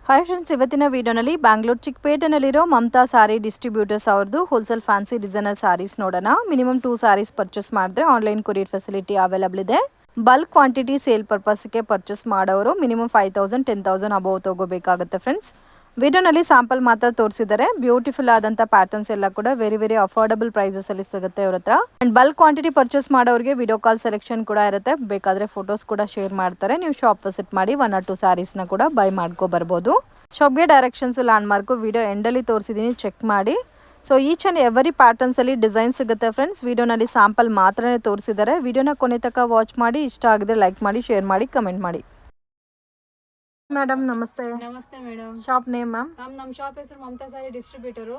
Hi friends, ಇವತ್ತಿನ ವಿಡಿಯೋನಲ್ಲಿ ಬ್ಯಾಂಗ್ಳೂರ್ ಚಿಕ್ಕಪೇಟೆನಲ್ಲಿರೋ ಮಮತಾ ಸಾರಿ distributors ಅವ್ರದ್ದು ಹೋಲ್ಸೇಲ್ ಫ್ಯಾನ್ಸಿ ಡಿಸೈನರ್ ಸಾರೀಸ್ ನೋಡೋಣ. ಮಿನಿಮಮ್ 2 ಸಾರೀಸ್ ಪರ್ಚೇಸ್ ಮಾಡಿದ್ರೆ ಆನ್ಲೈನ್ ಕೊರಿಯರ್ ಫೆಸಿಲಿಟಿ ಅವೈಲಬಲ್ ಇದೆ. ಬಲ್ಕ್ ಕ್ವಾಂಟಿಟಿ ಸೇಲ್ ಪರ್ಪಸ್ಗೆ ಪರ್ಚೇಸ್ ಮಾಡೋರು ಮಿನಿಮಮ್ 5000 10,000 ಅಬೌವ್ ತಗೋಬೇಕಾಗುತ್ತೆ ಫ್ರೆಂಡ್ಸ್. ವಿಡಿಯೋನಲ್ಲಿ ಸ್ಯಾಂಪಲ್ ಮಾತ್ರ ತೋರಿಸಿದ್ದಾರೆ. ಬ್ಯೂಟಿಫುಲ್ ಆದಂಥ ಪ್ಯಾಟರ್ನ್ಸ್ ಎಲ್ಲ ಕೂಡ ವೆರಿ ಅಫೋರ್ಡಬಲ್ ಪ್ರೈಸಸ್ ಅಲ್ಲಿ ಸಿಗುತ್ತೆ ಇವ್ರ ಹತ್ರ. ಅಂಡ್ ಬಲ್ಕ್ ಕ್ವಾಂಟಿಟಿ ಪರ್ಚೇಸ್ ಮಾಡೋರಿಗೆ ವಿಡಿಯೋ ಕಾಲ್ ಸೆಲೆಕ್ಷನ್ ಕೂಡ ಇರುತ್ತೆ. ಬೇಕಾದ್ರೆ ಫೋಟೋಸ್ ಕೂಡ ಶೇರ್ ಮಾಡ್ತಾರೆ. ನೀವು ಶಾಪ್ ವಿಸಿಟ್ ಮಾಡಿ 1 or 2 ಸಾರೀಸ್ ನ ಕೂಡ ಬೈ ಮಾಡ್ಕೊ ಬರ್ಬೋದು. ಶಾಪ್ಗೆ ಡೈರೆಕ್ಷನ್ಸ್ ಲ್ಯಾಂಡ್ ಮಾರ್ಕ್ ವಿಡಿಯೋ ಎಂಡಲ್ಲಿ ತೋರಿಸಿದೀನಿ, ಚೆಕ್ ಮಾಡಿ. So each and every patterns ಅಲ್ಲಿ ಡಿಸೈನ್ ಸಿಗುತ್ತೆ ಫ್ರೆಂಡ್ಸ್. ವಿಡಿಯೋನಲ್ಲಿ ಸ್ಯಾಂಪಲ್ ಮಾತ್ರನೇ ತೋರಿಸಿದ್ದಾರೆ. ವಿಡಿಯೋನ ಕೊನೆ ತನಕ ವಾಚ್ ಮಾಡಿ, ಇಷ್ಟ ಆಗಿದ್ರೆ ಲೈಕ್ ಮಾಡಿ, ಶೇರ್ ಮಾಡಿ, ಕಮೆಂಟ್ ಮಾಡಿ. ಮೇಡಮ್ ನಮಸ್ತೆ. ನಮಸ್ತೆ ಮೇಡಮ್. Shop name ma'am? ನಮ್ಮ ಶಾಪ್ ಹೆಸರು ಮಮತಾ ಸಾರಿ ಡಿಸ್ಟ್ರಿಬ್ಯೂಟರ್.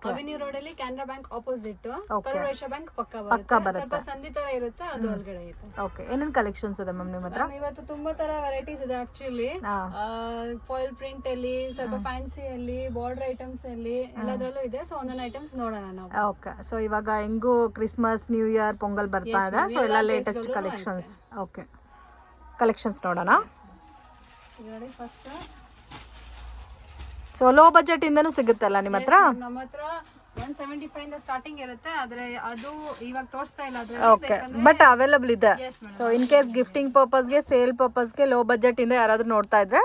ಅವೆನ್ಯೂ ರೋಡ್ ಅಲ್ಲಿ ಕೆನರಾ ಬ್ಯಾಂಕ್ ಆಪೋಸಿಟ್, ಕರುಣೇಶ ಬ್ಯಾಂಕ್ ಪಕ್ಕ ಬರುತ್ತೆ. ಸ್ವಲ್ಪ ಸಂಧಿ ತರ ಇರುತ್ತೆ, ಅದು ಒಳಗಡೆ ಇದೆ. ಓಕೆ, ಏನೇನ್ ಕಲೆಕ್ಷನ್ಸ್ ಇದೆ ಮ್ಯಾಮ್ ನಿಮ್ಮ ಹತ್ರ? ಇವತ್ತು ತುಂಬಾ ತರ ವೆರೈಟೀಸ್ ಇದೆ ಆಕ್ಚುಲಿ. ಫಾಯಿಲ್ ಪ್ರಿಂಟ್ ಅಲ್ಲಿ, ಸ್ವಲ್ಪ ಫ್ಯಾನ್ಸಿ ಅಲ್ಲಿ, ಬಾರ್ಡರ್ ಐಟಮ್ಸ್ ಅಲ್ಲಿ ಎಲ್ಲದರಲ್ಲೂ ಇದೆ. ಸೊ ಒಂದೊಂದು ಐಟಮ್ಸ್ ನೋಡೋಣ ನಾವು. ಓಕೆ, ಸೊ ಇವಾಗ ಹೆಂಗು ಕ್ರಿಸ್ಮಸ್, ನ್ಯೂ ಇಯರ್, ಪೊಂಗಲ್ ಬರ್ತಾ ಇದೆ. ಸೊ ಎಲ್ಲ ಲೇಟೆಸ್ಟ್ ಕಲೆಕ್ಷನ್ಸ್. ಓಕೆ, ಕಲೆಕ್ಷನ್ಸ್ ನೋಡೋಣ. ಫಸ್ಟ್ ಸೊ ಲೋ ಬಜೆಟ್ ಇಂದನೂ ಸಿಗುತ್ತಲ್ಲ ನಿಮ್ಮ ಹತ್ರ? ನಮ್ಮ ಹತ್ರ 175 ಇಂದ ಸ್ಟಾರ್ಟಿಂಗ್ ಇರುತ್ತೆ. ಆದ್ರೆ ಅದು ಇವಾಗ ತೋರಿಸ್ತಾ ಇಲ್ಲ. ಓಕೆ, ಬಟ್ ಅವೈಲಬಲ್ ಇದೆ. ಸೊ ಇನ್ ಕೇಸ್ ಗಿಫ್ಟಿಂಗ್ ಪರ್ಪಸ್ಗೆ, ಸೇಲ್ ಪರ್ಪಸ್ಗೆ ಲೋ ಬಜೆಟ್ ಇಂದ ಯಾರಾದ್ರೂ ನೋಡ್ತಾ ಇದ್ರೆ,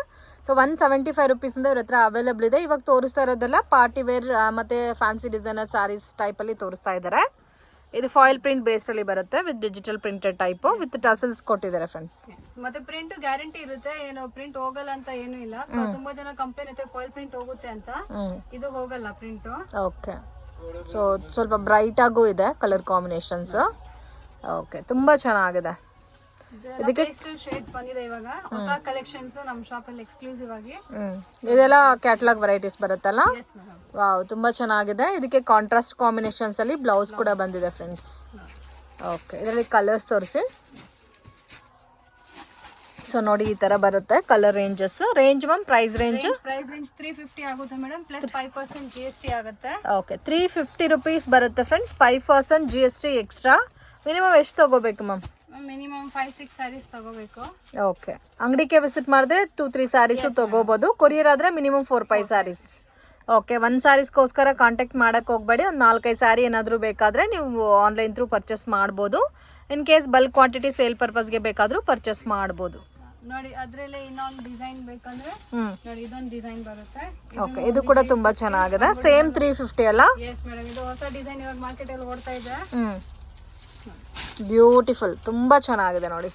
ಸೊ 175 ರುಪೀಸ್ ಇಂದ ಇವ್ರ ಹತ್ರ ಅವೈಲಬಲ್ ಇದೆ. ಇವಾಗ ತೋರಿಸ್ತಾ ಇರೋದೆಲ್ಲ ಪಾರ್ಟಿ ವೇರ್ ಮತ್ತೆ ಫ್ಯಾನ್ಸಿ ಡಿಸೈನರ್ ಸಾರೀಸ್ ಟೈಪ್ ಅಲ್ಲಿ ತೋರಿಸ್ತಾ ಇದ್ದಾರೆ. ಇದು ಫಾಯಿಲ್ ಪ್ರಿಂಟ್ ಬೇಸ್ಡ್ ಅಲ್ಲಿ ಬರುತ್ತೆ, with digital printed type, with tassels ಕೊಟ್ಟಿದ್ದಾರೆ ಫ್ರೆಂಡ್ಸ್. ಮತ್ತೆ ಪ್ರಿಂಟ್ ಗ್ಯಾರಂಟಿ ಇರುತ್ತೆ, ಏನು ಪ್ರಿಂಟ್ ಹೋಗಲ್ಲ ಅಂತ ಏನು ಇಲ್ಲ. ತುಂಬಾ ಜನ ಕಂಪ್ಲೇಂಟ್ ಇರುತ್ತೆ ಫಾಯಿಲ್ ಪ್ರಿಂಟ್ ಹೋಗುತ್ತೆ ಅಂತ. ಇದು ಹೋಗಲ್ಲ ಪ್ರಿಂಟ್. ಓಕೆ, ಸೊ ಸ್ವಲ್ಪ ಬ್ರೈಟ್ ಆಗೂ ಇದೆ ಕಲರ್ ಕಾಂಬಿನೇಷನ್ಸ್. ಓಕೆ, ತುಂಬಾ ಚೆನ್ನಾಗಿದೆ. ಇದಕ್ಕೆ ಶೇಡ್ಸ್ ಬಂದಿದೆ ಇವಾಗ, ಹೊಸ ಕಲೆಕ್ಷನ್ಸ್ ನಮ್ಮ ಶಾಪ್ ಅಲ್ಲಿ ಎಕ್ಸ್ಕ್ಲೂಸಿವ್ ಆಗಿ. ಇದೆಲ್ಲ ಕ್ಯಾಟಲಾಗ್ ವೆರೈಟೀಸ್ ಬರುತ್ತಲ್ಲ? ವಾವ್, ತುಂಬಾ ಚೆನ್ನಾಗಿದೆ. ಇದಕ್ಕೆ ಕಾಂಟ್ರಾಸ್ಟ್ ಕಾಂಬಿನೇಷನ್ಸ್ ಅಲ್ಲಿ ಬ್ಲೌಸ್ ಕೂಡ ಬಂದಿದೆ ಫ್ರೆಂಡ್ಸ್. ಓಕೆ, ಇದರಲ್ಲಿ ಕಲರ್ಸ್ ತೋರಿಸಿ. ಸೊ ನೋಡಿ, ಈ ತರ ಬರುತ್ತೆ colour ranges. Range ma'am, price range 350 ಆಗುತ್ತೆ ಮೇಡಮ್, ಪ್ಲಸ್ 5% GST ಆಗುತ್ತೆ. ಓಕೆ, 350 ರುಪೀಸ್ ಬರುತ್ತೆ ಫ್ರೆಂಡ್ಸ್, 5% GST ಎಕ್ಸ್ಟ್ರಾ. ಮಿನಿಮಮ್ ಎಷ್ಟು ತಗೋಬೇಕು ಮ್ಯಾಮ್? ಮಿನಿಮಮ್ 5-6 ಸ್ಯಾರೀಸ್ ತಗೋಬೇಕು. ಓಕೆ, ಅಂಗಡಿಗೆ ವಿಸಿಟ್ ಮಾಡಿದ್ರೆ 2-3 ಸ್ಯಾರೀಸ್ ತಗೋಬಹುದು. ಕೊರಿಯರ್ ಆದ್ರೆ ಮಿನಿಮಮ್ 4-5 ಸ್ಯಾರೀಸ್. ಓಕೆ, 1 ಸ್ಯಾರೀಸ್ಗೋಸ್ಕರ ಕಾಂಟ್ಯಾಕ್ಟ್ ಮಾಡಕ್ಕೆ ಹೋಗಬೇಡಿ. ಒಂದು 4-5 ಸ್ಯಾರಿ ಏನಾದರೂ ಬೇಕಾದರೆ ನೀವು ಆನ್ಲೈನ್ ಥ್ರೂ ಪರ್ಚೇಸ್ ಮಾಡ್ಬೋದು. In case bulk quantity sale ಪರ್ಪಸ್ಗೆ ಬೇಕಾದರೂ ಪರ್ಚೇಸ್ ಮಾಡ್ಬೋದು. ನೋಡಿ, ಅದರಲ್ಲೇ ಇನ್ನೊಂದು ಡಿಸೈನ್ ಬೇಕಂದ್ರೆ ನೋಡಿ, ಇದೊಂದು ಡಿಸೈನ್ ಬರುತ್ತೆ. ಓಕೆ, ಇದು ಕೂಡ ತುಂಬಾ ಚೆನ್ನಾಗಿದೆ. ಸೇಮ್ 350 ಅಲ್ಲ? ಎಸ್ ಮೇಡಮ್, ಇದು ಹೊಸ ಡಿಸೈನ್ ಇವಾಗ ಮಾರ್ಕೆಟ್ ಅಲ್ಲಿ ಓಡ್ತಾ ಇದೆ. ಬ್ಯೂಟಿಫುಲ್, ತುಂಬ ಚೆನ್ನಾಗಿದೆ ನೋಡಿ.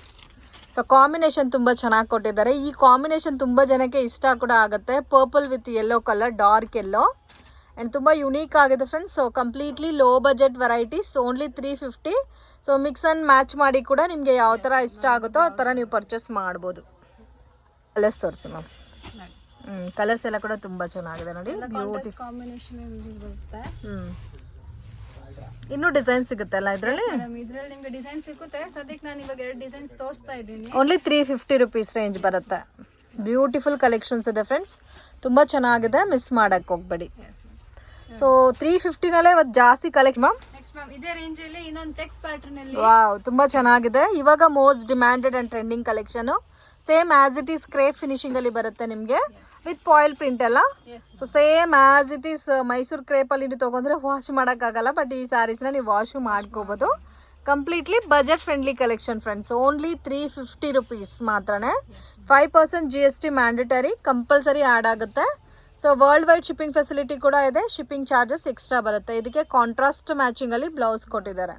ಸೊ ಕಾಂಬಿನೇಷನ್ ತುಂಬ ಚೆನ್ನಾಗಿ ಕೊಟ್ಟಿದ್ದಾರೆ. ಈ ಕಾಂಬಿನೇಷನ್ ತುಂಬ ಜನಕ್ಕೆ ಇಷ್ಟ ಕೂಡ ಆಗುತ್ತೆ. Purple with yellow colour, dark yellow, and ತುಂಬ ಯುನೀಕ್ ಆಗಿದೆ friends. So completely low budget varieties, only 350. So mix and match ಮಾಡಿ ಕೂಡ ನಿಮಗೆ ಯಾವ ಥರ ಇಷ್ಟ ಆಗುತ್ತೋ ಆ ಥರ ನೀವು ಪರ್ಚೇಸ್ ಮಾಡ್ಬೋದು. ಕಲರ್ಸ್ ತೋರಿಸಿ ಮ್ಯಾಮ್. ಕಲರ್ಸ್ ಎಲ್ಲ ಕೂಡ ತುಂಬ ಚೆನ್ನಾಗಿದೆ ನೋಡಿ, ಬ್ಯೂಟಿಫುಲ್ ಕಾಂಬಿನೇಷನ್ ಬರುತ್ತೆ. ಇನ್ನೂ ಡಿಸೈನ್ ಸಿಗುತ್ತೆ ಅಲ್ಲ ಇದರಲ್ಲಿ? ಇದರಲ್ಲಿ ನಿಮಗೆ ಡಿಸೈನ್ ಸಿಗುತ್ತೆ. ಸದ್ಯಕ್ಕೆ ನಾನು ಇವಾಗ 2 ಡಿಸೈನ್ಸ್ ತೋರಿಸ್ತಾ ಇದ್ದೀನಿ. ಓನ್ಲಿ 350 ರುಪೀಸ್ ರೇಂಜ್ ಬರುತ್ತೆ. ಬ್ಯೂಟಿಫುಲ್ ಕಲೆಕ್ಷನ್ಸ್ ಇದೆ ಫ್ರೆಂಡ್ಸ್, ತುಂಬ ಚೆನ್ನಾಗಿದೆ, ಮಿಸ್ ಮಾಡಕ್ಕೆ ಹೋಗ್ಬೇಡಿ. ಸೊ 350ನಲ್ಲೇ ಇವತ್ತು ಜಾಸ್ತಿ ಕಲೆಕ್ಷನ್ ಮ್ಯಾಮ್. ನೆಕ್ಸ್ಟ್ ಮ್ಯಾಮ್, ಇದೇ ರೇಂಜ್ ಅಲ್ಲಿ ಇನ್ನೊಂದು ಚೆಕ್ಸ್ ಪ್ಯಾಟರ್ನ್ ಅಲ್ಲಿ. ವಾವ್, ತುಂಬ ಚೆನ್ನಾಗಿದೆ. ಇವಾಗ most demanded and trending collection. Same as it is crepe finishing ಅಲ್ಲಿ ಬರುತ್ತೆ ನಿಮಗೆ, ವಿತ್ ಫಾಯಿಲ್ ಪ್ರಿಂಟ್ ಎಲ್ಲ. So same as it is Mysuru crepe ಅಲ್ಲಿ ತಗೊಂಡ್ರೆ ವಾಶ್ ಮಾಡೋಕ್ಕಾಗಲ್ಲ, ಬಟ್ ಈ ಸ್ಯಾರೀಸ್ನ ನೀವು ವಾಶ್ ಮಾಡ್ಕೋಬಹುದು. Completely budget friendly collection friends. Only 350 rupees ಮಾತ್ರನೇ. 5% GST ಮ್ಯಾಂಡೇಟರಿ, ಕಂಪಲ್ಸರಿ ಆ್ಯಡ್ ಆಗುತ್ತೆ. So world wide shipping facility ಕೂಡ ಇದೆ. ಶಿಪ್ಪಿಂಗ್ ಚಾರ್ಜಸ್ ಎಕ್ಸ್ಟ್ರಾ ಬರುತ್ತೆ. ಇದಕ್ಕೆ ಕಾಂಟ್ರಾಸ್ಟ್ ಮ್ಯಾಚಿಂಗ್ ಅಲ್ಲಿ ಬ್ಲೌಸ್ ಕೊಟ್ಟಿದ್ದಾರೆ.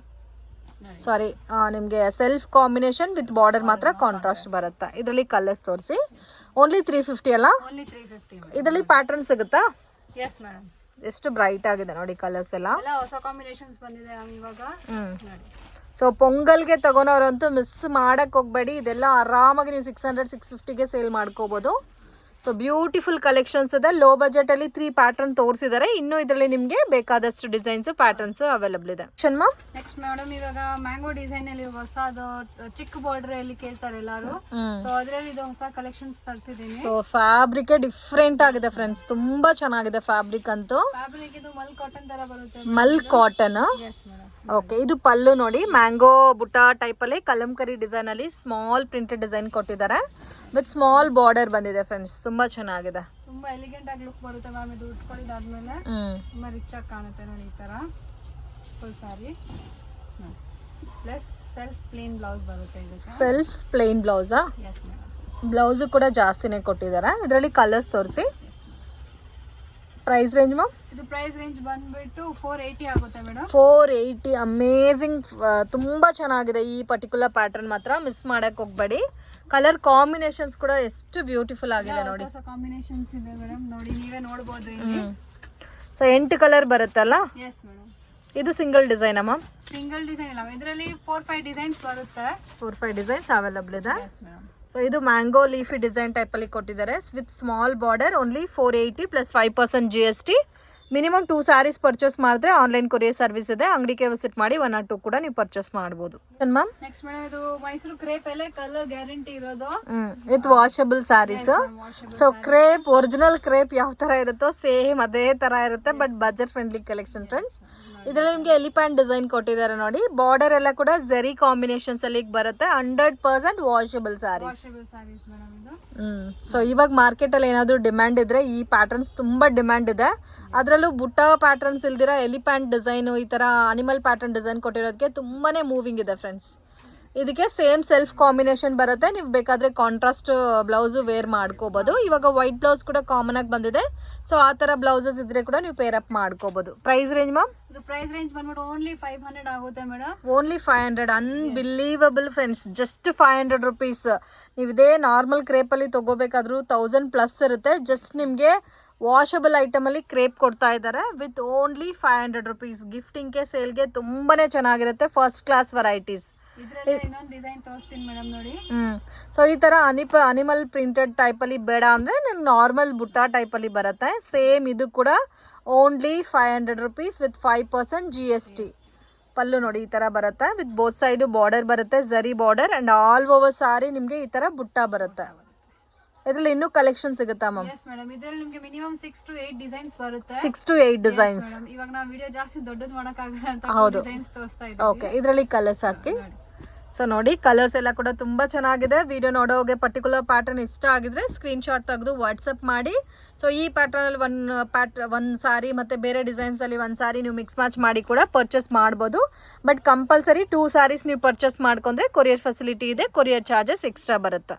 ಸಾರಿ, ನಿಮಗೆ ಸೆಲ್ಫ್ ಕಾಂಬಿನೇಷನ್ ವಿತ್ ಬಾರ್ಡರ್ ಮಾತ್ರ ಕಾಂಟ್ರಾಸ್ಟ್ ಬರುತ್ತೆ. ಇದರಲ್ಲಿ ಕಲರ್ಸ್ ತೋರಿಸಿ. ಓನ್ಲಿ 350 ಅಲ್ಲ? ಇದರಲ್ಲಿ ಪ್ಯಾಟರ್ನ್ ಸಿಗುತ್ತಾ? Yes madam. ಎಷ್ಟು ಬ್ರೈಟ್ ಆಗಿದೆ ನೋಡಿ ಕಲರ್ಸ್ ಎಲ್ಲ. ಹೊಸ ಕಾಂಬಿನೇಷನ್ಸ್ ಬಂದಿದೆ ಇವಾಗ. ಸೊ ಪೊಂಗಲ್ಗೆ ತಗೊಳೋರಂತೂ ಮಿಸ್ ಮಾಡಕ್ಕೆ ಹೋಗಬೇಡಿ. ಇದೆಲ್ಲ ಆರಾಮಾಗಿ ನೀವು 600-650ಗೆ ಸೇಲ್ ಮಾಡ್ಕೋಬಹುದು. ಸೊ ಬ್ಯೂಟಿಫುಲ್ ಕಲೆಕ್ಷನ್ಸ್ ಇದೆ. ಲೋ ಬಜೆಟ್ ಅಲ್ಲಿ 3 ಪ್ಯಾಟರ್ನ್ ತೋರಿಸಿದ್ದಾರೆ. ಇನ್ನು ಇದರಲ್ಲಿ ನಿಮಗೆ ಬೇಕಾದಷ್ಟು ಡಿಸೈನ್ಸ್ ಪ್ಯಾಟರ್ನ್ಸ್ ಅವೈಲಬಲ್ ಇದೆ. ನೆಕ್ಸ್ಟ್ ಮೇಡಮ್, ಇವಾಗ ಮ್ಯಾಂಗೋ ಡಿಸೈನ್ ಅಲ್ಲಿ ಹೊಸದು ಚಿಕ್ಕ ಬಾರ್ಡರ್ ಅಲ್ಲಿ ಕೇಳ್ತಾರೆ ಎಲ್ಲರೂ. ಸೊ ಅದರಲ್ಲಿ ಇದು ಹೊಸ ಕಲೆಕ್ಷನ್ಸ್ ತರಿಸಿದ್ದೀನಿ. ಸೊ ಫ್ಯಾಬ್ರಿಕ್ ಡಿಫ್ರೆಂಟ್ ಆಗಿದೆ ಫ್ರೆಂಡ್ಸ್, ತುಂಬಾ ಚೆನ್ನಾಗಿದೆ ಫ್ಯಾಬ್ರಿಕ್ ಅಂತೂ. ಫ್ಯಾಬ್ರಿಕ್ ಇದು ಮಲ್ ಕಾಟನ್ ತರ ಬರುತ್ತೆ. ಮಲ್ ಕಾಟನ್. Yes madam. ಓಕೆ, ಇದು ಪಲ್ಲು ನೋಡಿ, ಮ್ಯಾಂಗೋ ಬುಟ್ಟ ಟೈಪ್ ಅಲ್ಲಿ ಕಲಂಕರಿ ಡಿಸೈನ್ ಅಲ್ಲಿ ಸ್ಮಾಲ್ ಪ್ರಿಂಟೆಡ್ ಡಿಸೈನ್ ಕೊಟ್ಟಿದ್ದಾರೆ. ವಿತ್ ಸ್ಮಾಲ್ ಬಾರ್ಡರ್ ಬಂದಿದೆ ಫ್ರೆಂಡ್ಸ್, ತುಂಬಾ ಚೆನ್ನಾಗಿದೆ. ತುಂಬಾ ಎಲಿಗೆಂಟ್ ಆಗಿ ಲುಕ್ ಬರುತ್ತೆ ಮ್ಯಾಮ್. ಇದು ಉಟ್ಕೊಂಡಿದ್ದಾದ್ಮೇಲೆ ತುಂಬಾ ರಿಚ್ ಆಗಿ ಕಾಣುತ್ತೆ ನೋಡಿ ಈ ತರ full sari. Plus self plain blouse ಬರುತ್ತೆ ಇದಕ್ಕೆ. ಸೆಲ್ಫ್ ಪ್ಲೇನ್ ಬ್ಲೌಸಾ? Yes madam. ಬ್ಲೌಸು ಕೂಡ ಜಾಸ್ತಿನೇ ಕೊಟ್ಟಿದ್ದಾರೆ. ಇದರಲ್ಲಿ ಕಲರ್ಸ್ ತೋರಿಸಿ. Price range ma'am? ಇದು ಪ್ರೈಸ್ ರೇಂಜ್ ಬಂದ್ಬಿಟ್ಟು 480 ಆಗುತ್ತೆ ಮೇಡಮ್. 480. ಅಮೇಝಿಂಗ್, ತುಂಬ ಚೆನ್ನಾಗಿದೆ ಈ ಪರ್ಟಿಕ್ಯುಲರ್ ಪ್ಯಾಟರ್ನ್. ಮಾತ್ರ ಮಿಸ್ ಮಾಡಕ್ಕೆ ಹೋಗ್ಬೇಡಿ. ಕಲರ್ ಕಾಂಬಿನೇಷನ್ಸ್ ಕೂಡ ಎಷ್ಟು ಬ್ಯೂಟಿಫುಲ್ ಆಗಿದೆ ನೋಡಿ. ಹೊಸ ಕಾಂಬಿನೇಷನ್ಸ್ ಇದೆ ಮೇಡಮ್, ನೋಡಿ ನೀವೇ ನೋಡಬಹುದು ಇಲ್ಲಿ. ಸೊ 8 ಕಲರ್ ಬರುತ್ತಲ್ಲ? Yes madam. ಇದು single design ma'am? Single design ಇಲ್ಲ, ಇದರಲ್ಲಿ 4-5 ಡಿಸೈನ್ಸ್ ಬರುತ್ತೆ. 4-5 ಡಿಸೈನ್ಸ್ ಅವೈಲಬಲ್ ಇದೆ. Yes madam. ಸೊ ಇದು ಮ್ಯಾಂಗೋ ಲೀಫಿ ಡಿಸೈನ್ ಟೈಪಲ್ಲಿ ಕೊಟ್ಟಿದ್ದಾರೆ with small border. Only 480 plus 5% GST. Minimum 2 saris purchase ಮಾಡಿದ್ರೆ ಆನ್ಲೈನ್ ಕೊರಿಯರ್ ಸರ್ವಿಸ್ ಇದೆ. ಅಂಗಡಿಗೆ ವಿಸಿಟ್ ಮಾಡಿ 1 or 2 ಕೂಡ ನೀವು ಪರ್ಚೇಸ್ ಮಾಡ್ಬೋದು. ಮ್ಯಾಮ್ ನೆಕ್ಸ್ಟ್ ಮೇಡಮ್ ಇದು ಮೈಸೂರು ಕ್ರೇಪ್ ಅಲ್ಲೇ ಕಲರ್ ಗ್ಯಾರಂಟಿ ಇರೋದು with washable sarees. So crepe, original crepe ಯಾವ ತರ ಇರುತ್ತೋ ಸೇಮ್ ಅದೇ ತರ ಇರುತ್ತೆ, but budget friendly collection friends. ಇದರಲ್ಲಿ ನಿಮಗೆ ಎಲಿಫೆಂಟ್ ಡಿಸೈನ್ ಕೊಟ್ಟಿದ್ದಾರೆ ನೋಡಿ. ಬಾರ್ಡರ್ ಎಲ್ಲ ಕೂಡ ಜೆರಿ ಕಾಂಬಿನೇಷನ್ಸ್ ಅಲ್ಲಿ ಬರುತ್ತೆ. 100% ವಾಷಬಲ್ ಸ್ಯಾರೀಸ್. ಸೊ ಇವಾಗ ಮಾರ್ಕೆಟ್ ಅಲ್ಲಿ ಏನಾದ್ರು ಡಿಮ್ಯಾಂಡ್ ಇದ್ರೆ ಈ ಪ್ಯಾಟರ್ನ್ಸ್ ತುಂಬಾ ಡಿಮ್ಯಾಂಡ್ ಇದೆ. ಅದರಲ್ಲೂ ಬುಟ್ಟ ಪ್ಯಾಟರ್ನ್ಸ್ ಇಲ್ದಿರ ಎಲಿಫೆಂಟ್ ಡಿಸೈನ್, ಈ ತರ ಅನಿಮಲ್ ಪ್ಯಾಟರ್ನ್ ಡಿಸೈನ್ ಕೊಟ್ಟಿರೋದಕ್ಕೆ ತುಂಬಾನೇ ಮೂವಿಂಗ್ ಇದೆ ಫ್ರೆಂಡ್ಸ್. ಇದಕ್ಕೆ ಸೇಮ್ ಸೆಲ್ಫ್ ಕಾಂಬಿನೇಷನ್ ಬರುತ್ತೆ. ನೀವು ಬೇಕಾದ್ರೆ ಕಾಂಟ್ರಾಸ್ಟ್ ಬ್ಲೌಸ್ ವೇರ್ ಮಾಡ್ಕೋಬಹುದು. ಇವಾಗ ವೈಟ್ ಬ್ಲೌಸ್ ಕೂಡ ಕಾಮನ್ ಆಗಿ ಬಂದಿದೆ. ಸೊ ಆ ತರ ಬ್ಲೌಸಸ್ ಇದ್ರೆ ಕೂಡ ನೀವು ಪೇರ್ ಅಪ್ ಮಾಡ್ಕೋಬಹುದು. Price range ma'am? ಇದು ಪ್ರೈಸ್ ರೇಂಜ್ ಬಂದ್ಬಿಟ್ಟು ಓನ್ಲಿ 500 ಆಗುತ್ತೆ madam. Only 500. Unbelievable friends. Just 500 rupees. ನೀವು ಇದೇ ನಾರ್ಮಲ್ ಕ್ರೇಪ್ ಅಲ್ಲಿ ತಗೋಬೇಕಾದ್ರೂ 1000 ಪ್ಲಸ್ ಇರುತ್ತೆ. ಜಸ್ಟ್ ನಿಮಗೆ ವಾಷಬಲ್ ಐಟಮ್ ಅಲ್ಲಿ ಕ್ರೇಪ್ ಕೊಡ್ತಾ ಇದ್ದಾರೆ ವಿತ್ ಓನ್ಲಿ 500 ರುಪೀಸ್. ಗಿಫ್ಟಿಂಗ್ಗೆ, ಸೇಲ್ಗೆ ತುಂಬಾನೇ ಚೆನ್ನಾಗಿರುತ್ತೆ. First class varieties. ಇನ್ನೊಂದು ಡಿಸೈನ್ ತೋರಿಸ್ತೀನಿ ಮೇಡಮ್ ನೋಡಿ. ಸೊ ಈ ತರ ಅನಿಮಲ್ ಪ್ರಿಂಟೆಡ್ ಟೈಪ್ ಅಲ್ಲಿ ಬೇಡ ಅಂದ್ರೆ ನಾರ್ಮಲ್ ಬುಟ್ಟ ಟೈಪ್ ಅಲ್ಲಿ ಬರುತ್ತೆ. ಸೇಮ್ ಇದು ಕೂಡ ಓನ್ಲಿ 500 ರುಪೀಸ್ ವಿತ್ 5% GST. ಪಲ್ಲು ನೋಡಿ ಈ ತರ ಬರುತ್ತೆ. ವಿತ್ ಬೋತ್ ಸೈಡ್ ಬಾರ್ಡರ್ ಬರುತ್ತೆ, ಜರಿ ಬಾರ್ಡರ್, ಅಂಡ್ ಆಲ್ ಓವರ್ ಸಾರಿ ನಿಮ್ಗೆ ಈ ತರ ಬುಟ್ಟ ಬರುತ್ತೆ. ಇದರಲ್ಲಿ ಇನ್ನೂ ಕಲೆಕ್ಷನ್ ಸಿಗುತ್ತಾ ಮ್ಯಾಮ್? Yes madam. ಇದರಲ್ಲಿ ನಿಮಗೆ ಮಿನಿಮಮ್ 6 to 8 ಡಿಸೈನ್ಸ್ ಬರುತ್ತೆ. 6 to 8 ಡಿಸೈನ್ಸ್. ಇವಾಗ ನಾವು ವಿಡಿಯೋ ಜಾಸ್ತಿ ದೊಡ್ಡದು ಮಾಡಕ್ ಆಗಲ್ಲ ಅಂತ ಡಿಸೈನ್ಸ್ ತೋರಿಸ್ತಾ ಇದ್ದೀವಿ. ಓಕೆ, ಇದರಲ್ಲಿ ಕಲರ್ಸ್ ಹಾಕಿ. ಸೊ ನೋಡಿ, ಕಲರ್ಸ್ ಎಲ್ಲ ಕೂಡ ತುಂಬಾ ಚೆನ್ನಾಗಿದೆ. ವಿಡಿಯೋ ನೋಡೋಗೆ ಪರ್ಟಿಕ್ಯುಲರ್ ಪ್ಯಾಟರ್ನ್ ಇಷ್ಟ ಆಗಿದ್ರೆ ಸ್ಕ್ರೀನ್ ಶಾಟ್ ತೆಗೆದು ವಾಟ್ಸಪ್ ಮಾಡಿ. ಸೊ ಈ ಪ್ಯಾಟರ್ನ್ ಅಲ್ಲಿ ಒಂದು ಸಾರಿ ಮತ್ತೆ ಬೇರೆ ಡಿಸೈನ್ಸ್ ಅಲ್ಲಿ ಒಂದು ಸಾರಿ ನೀವು ಮಿಕ್ಸ್ ಮ್ಯಾಚ್ ಮಾಡಿ ಕೂಡ ಪರ್ಚೇಸ್ ಮಾಡ್ಬೋದು. ಬಟ್ ಕಂಪಲ್ಸರಿ 2 ಸ್ಯಾರೀಸ್ ನೀವು ಪರ್ಚೇಸ್ ಮಾಡ್ಕೊಂಡ್ರೆ ಕೊರಿಯರ್ ಫೆಸಿಲಿಟಿ ಇದೆ. ಕೊರಿಯರ್ ಚಾರ್ಜಸ್ ಎಕ್ಸ್ಟ್ರಾ ಬರುತ್ತೆ.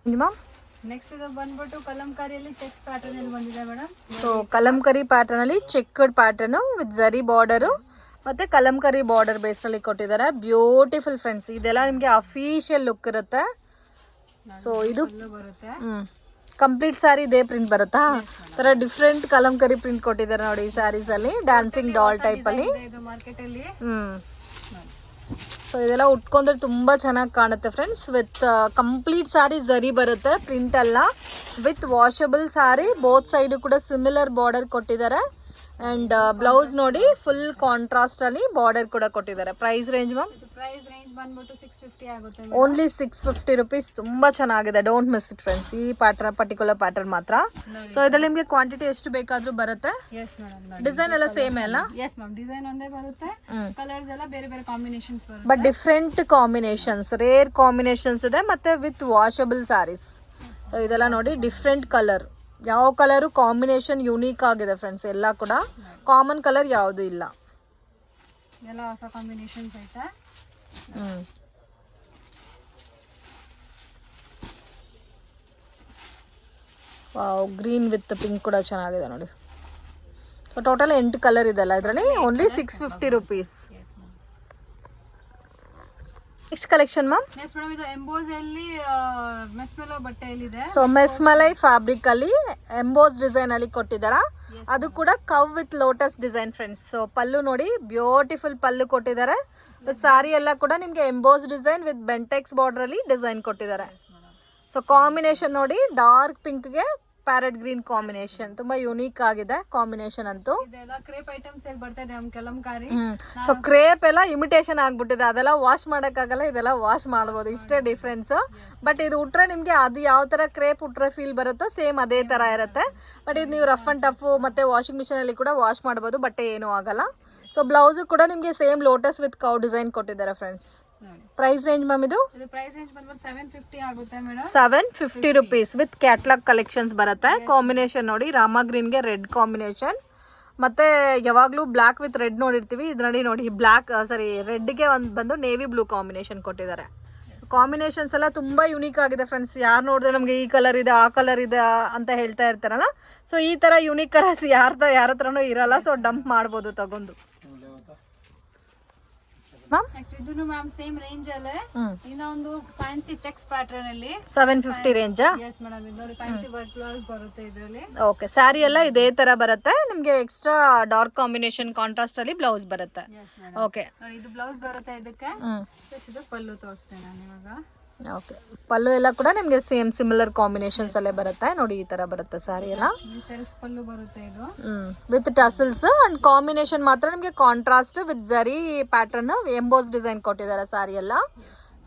ನೆಕ್ಸ್ಟ್ ಇದು ಬಂದ್ಬಿಟ್ಟು ಕಲಂಕಾರಿಯಲ್ಲಿ ಚೆಕ್ಸ್ ಪ್ಯಾಟರ್ನ್ ಅಲ್ಲಿ ಬಂದಿದೆ ಮೇಡಮ್. ಸೊ ಕಲಂಕರಿ ಪ್ಯಾಟರ್ನ್ ಅಲ್ಲಿ ಚೆಕ್ಡ್ ಪ್ಯಾಟರ್ನ್ ವಿತ್ ಜರಿ ಬಾರ್ಡರ್ ಮತ್ತೆ ಕಲಂಕರಿ ಬಾರ್ಡರ್ ಬೇಸ್ ಅಲ್ಲಿ ಕೊಟ್ಟಿದ್ದಾರೆ. Beautiful friends. ಇದೆಲ್ಲ ನಿಮ್ಗೆ ಅಫಿಷಿಯಲ್ ಲುಕ್ ಇರುತ್ತೆ. ಸೊ ಇದು ಬರುತ್ತೆ. ಕಂಪ್ಲೀಟ್ ಸ್ಯಾರಿ ಇದೇ ಪ್ರಿಂಟ್ ಬರುತ್ತಾ? ತರ ಡಿಫ್ರೆಂಟ್ ಕಲಂಕರಿ ಪ್ರಿಂಟ್ ಕೊಟ್ಟಿದ್ದಾರೆ ನೋಡಿ ಈ ಸ್ಯಾರೀಸ್ ಅಲ್ಲಿ. ಡ್ಯಾನ್ಸಿಂಗ್ ಡಾಲ್ ಟೈಪ್ ಅಲ್ಲಿ. ಮಾರ್ಕೆಟ್ ಅಲ್ಲಿ. ಸೊ ಇದೆಲ್ಲ ಉಟ್ಕೊಂಡ್ರೆ ತುಂಬಾ ಚೆನ್ನಾಗಿ ಕಾಣುತ್ತೆ ಫ್ರೆಂಡ್ಸ್. ವಿತ್ ಕಂಪ್ಲೀಟ್ ಸ್ಯಾರಿ ಜರಿ ಬರುತ್ತೆ, ಪ್ರಿಂಟ್ ಅಲ್ಲ. With washable saree. Both side ಕೂಡ ಸಿಮಿಲರ್ ಬಾರ್ಡರ್ ಕೊಟ್ಟಿದ್ದಾರೆ. ಅಂಡ್ ಬ್ಲೌಸ್ ನೋಡಿ ಫುಲ್ ಕಾಂಟ್ರಾಸ್ಟ್ ಅಲ್ಲಿ ಬಾರ್ಡರ್ ಕೂಡ ಕೊಟ್ಟಿದ್ದಾರೆ. Price range ma'am? Price range ಬಂದ್ಬಿಟ್ಟು 650 ಆಗುತ್ತೆ. Only 650 rupees. ತುಂಬಾ ಚೆನ್ನಾಗಿದೆ. Don't miss it friends. ಈ ಪ್ಯಾಟರ್ನ್ ಪರ್ಟಿಕ್ಯುಲರ್ ಪ್ಯಾಟರ್ನ್ ಮಾತ್ರ. ಸೊ ಇದರಲ್ಲಿ ನಿಮಗೆ ಕ್ವಾಂಟಿಟಿ ಎಷ್ಟು ಬೇಕಾದ್ರೂ ಬರುತ್ತೆ. Yes madam. ಡಿಸೈನ್ ಎಲ್ಲ ಸೇಮ್ ಅಲ್ಲ? Yes ma'am. ಡಿಸೈನ್ ಒಂದೇ ಬರುತ್ತೆ. ಕಲರ್ಸ್ ಎಲ್ಲ ಬೇರೆ ಬೇರೆ ಕಾಂಬಿನೇಷನ್ಸ್ ಬರುತ್ತೆ. But different combinations, rare combinations ಇದೆ. ಮತ್ತೆ ವಿತ್ ವಾಷಬಲ್ ಸ್ಯಾರೀಸ್. ಸೊ ಇದೆಲ್ಲ ನೋಡಿ ಡಿಫ್ರೆಂಟ್ ಕಲರ್. ಯಾವ ಕಲರು ಕಾಂಬಿನೇಷನ್ ಯುನೀಕ್ ಆಗಿದೆ ಫ್ರೆಂಡ್ಸ್. ಎಲ್ಲ ಕೂಡ ಕಾಮನ್ ಕಲರ್ ಯಾವುದು ಇಲ್ಲ. ಎಲ್ಲ ಹೊಸ ಕಾಂಬಿನೇಷನ್ಸ್ ಐತೆ. ವಾವ್, ಗ್ರೀನ್ ವಿತ್ ಪಿಂಕ್ ಕೂಡ ಚೆನ್ನಾಗಿದೆ ನೋಡಿ. ಸೊ ಟೋಟಲ್ 8 ಕಲರ್ ಇದೆಲ್ಲ ಇದರಲ್ಲಿ. Only 650 rupees. Next collection ma'am? Next madam ಇದು ಎಂಬೋಸ್ ಅಲ್ಲಿ ಮೆಸ್ಮೆಲೋ ಬಟ್ಟೆಯಲ್ಲಿ ಇದೆ. ಸೊ ಮೆಸ್ಮಲೈ ಫ್ಯಾಬ್ರಿಕ್ ಅಲ್ಲಿ ಎಂಬೋಸ್ ಡಿಸೈನ್ ಅಲ್ಲಿ ಕೊಟ್ಟಿದ್ದಾರಾ? ಅದು ಕೂಡ ಕವ್ with lotus design friends. So pallu ನೋಡಿ, ಬ್ಯೂಟಿಫುಲ್ ಪಲ್ಲು ಕೊಟ್ಟಿದ್ದಾರೆ. ಸಾರಿ ಎಲ್ಲ ಕೂಡ ನಿಮ್ಗೆ emboss design with Bentex border ಅಲ್ಲಿ ಡಿಸೈನ್ ಕೊಟ್ಟಿದ್ದಾರೆ. ಸೊ ಕಾಂಬಿನೇಷನ್ ನೋಡಿ, ಡಾರ್ಕ್ ಪಿಂಕ್ ಗೆ ಪ್ಯಾರೆಟ್ ಗ್ರೀನ್ ಕಾಂಬಿನೇಷನ್. ತುಂಬಾ ಯುನೀಕ್ ಆಗಿದೆ ಕಾಂಬಿನೇಷನ್ ಅಂತೂ. ಇದೆಲ್ಲ ಕ್ರೇಪ್ ಐಟಮ್ಸ್ ಅಲ್ಲಿ ಬರ್ತಾ ಇದೆ ಕಲಂಕಾರಿ. ಸೊ ಕ್ರೇಪ್ ಎಲ್ಲ ಇಮಿಟೇಷನ್ ಆಗ್ಬಿಟ್ಟಿದೆ. ಅದೆಲ್ಲ ವಾಶ್ ಮಾಡಕ್ಕಾಗಲ್ಲ, ಇದೆಲ್ಲ ವಾಶ್ ಮಾಡ್ಬೋದು. ಇಷ್ಟೇ ಡಿಫ್ರೆನ್ಸ್. ಬಟ್ ಇದು ಉಟ್ರೆ ನಿಮ್ಗೆ ಅದು ಯಾವ ತರ ಕ್ರೇಪ್ ಉಟ್ರೆ ಫೀಲ್ ಬರುತ್ತೋ ಸೇಮ್ ಅದೇ ತರ ಇರುತ್ತೆ. ಬಟ್ ಇದು ನೀವು ರಫ್ ಅಂಡ್ ಟಫ್ ಮತ್ತೆ ವಾಷಿಂಗ್ ಮಿಷಿನ್ ಅಲ್ಲಿ ಕೂಡ ವಾಶ್ ಮಾಡ್ಬೋದು. ಬಟ್ಟೆ ಏನೂ ಆಗಲ್ಲ. ಸೊ ಬ್ಲೌಸ್ ಕೂಡ ನಿಮ್ಗೆ same lotus with cow design ಕೊಟ್ಟಿದ್ದಾರೆ ಫ್ರೆಂಡ್ಸ್. ನೋಡಿ ಪ್ರೈಸ್ ರೇಂಜ್ ಮ್ಯಾಮ್ ಇದು ಪ್ರೈಸ್ ರೇಂಜ್ ಬಂದ್ಬಿಟ್ಟು 750 ಆಗುತ್ತೆ madam. 750 rupees with catalogue collections ಬರುತ್ತೆ. ಕಾಂಬಿನೇಷನ್ ನೋಡಿ, ರಾಮ ಗ್ರೀನ್ಗೆ ರೆಡ್ ಕಾಂಬಿನೇಷನ್, ಮತ್ತೆ ಯಾವಾಗಲೂ ಬ್ಲ್ಯಾಕ್ ವಿತ್ ರೆಡ್ ನೋಡಿರ್ತೀವಿ, ಇದರಲ್ಲಿ ನೋಡಿ ರೆಡ್ಗೆ ಒಂದು ಬಂದು ನೇವಿ ಬ್ಲೂ ಕಾಂಬಿನೇಷನ್ ಕೊಟ್ಟಿದ್ದಾರೆ. ಕಾಂಬಿನೇಷನ್ಸ್ ಎಲ್ಲ ತುಂಬ ಯುನೀಕ್ ಆಗಿದೆ ಫ್ರೆಂಡ್ಸ್. ಯಾರು ನೋಡಿದ್ರೆ ನಮಗೆ ಈ ಕಲರ್ ಇದೆ ಆ ಕಲರ್ ಇದೆ ಅಂತ ಹೇಳ್ತಾ ಇರ್ತಾರಲ್ಲ, ಸೊ ಈ ಥರ ಯುನೀಕ್ ಕಲರ್ಸ್ ಯಾರ ಹತ್ರನೂ ಇರಲ್ಲ, ಸೊ ಡಂಪ್ ಮಾಡ್ಬೋದು ತಗೊಂಡು. ನೆಕ್ಸ್ಟ್ ಇದನ್ನು ಮ್ಯಾಮ್ ಸೇಮ್ ರೇಂಜ್ ಅಲ್ಲೇ ಇನ್ನೊಂದು ಫ್ಯಾನ್ಸಿ ಚೆಕ್ಸ್ ಪ್ಯಾಟರ್ನ್ ಅಲ್ಲಿ 750 ರೇಂಜ್. ಎಸ್ ಮೇಡಮ್, ಇದು ನೋಡಿ ಫ್ಯಾನ್ಸಿ ವರ್ಕ್ ಬ್ಲೌಸ್ ಬರುತ್ತೆ ಇದರಲ್ಲಿ. ಓಕೆ, ಸ್ಯಾರಿ ಎಲ್ಲ ಇದೇ ತರ ಬರುತ್ತೆ ನಿಮಗೆ. ಎಕ್ಸ್ಟ್ರಾ ಡಾರ್ಕ್ ಕಾಂಬಿನೇಷನ್ ಕಾಂಟ್ರಾಸ್ಟ್ ಅಲ್ಲಿ ಬ್ಲೌಸ್ ಬರುತ್ತೆ. ಓಕೆ ನೋಡಿ, ಇದು ಬ್ಲೌಸ್ ಬರುತ್ತೆ ಇದಕ್ಕೆ. ಇದು ಪಲ್ಲು ತೋರಿಸ್ತೇನೆ ನಾನು ಇವಾಗ. ಓಕೆ, ಪಲ್ಲು ಎಲ್ಲ ಕೂಡ ನಿಮಗೆ ಸೇಮ್ ಸಿಮಿಲರ್ ಕಾಂಬಿನೇಷನ್ಸ್ ಅಲ್ಲೇ ಬರುತ್ತೆ ನೋಡಿ. ಈ ತರ ಬರುತ್ತೆ ಸ್ಯಾರಿ ಎಲ್ಲ. ಸೆಲ್ಫ್ ಪಲ್ಲು ಬರುತ್ತೆ ಇದು ವಿತ್ ಟಸಲ್ಸ್ ಅಂಡ್ ಕಾಂಬಿನೇಷನ್ ಮಾತ್ರ ನಿಮಗೆ ಕಾಂಟ್ರಾಸ್ಟ್ ವಿತ್ ಜರಿ ಪ್ಯಾಟರ್ನ್ ಎಂಬೋಸ್ ಡಿಸೈನ್ ಕೊಟ್ಟಿದ್ದಾರೆ ಸ್ಯಾರಿ ಎಲ್ಲ.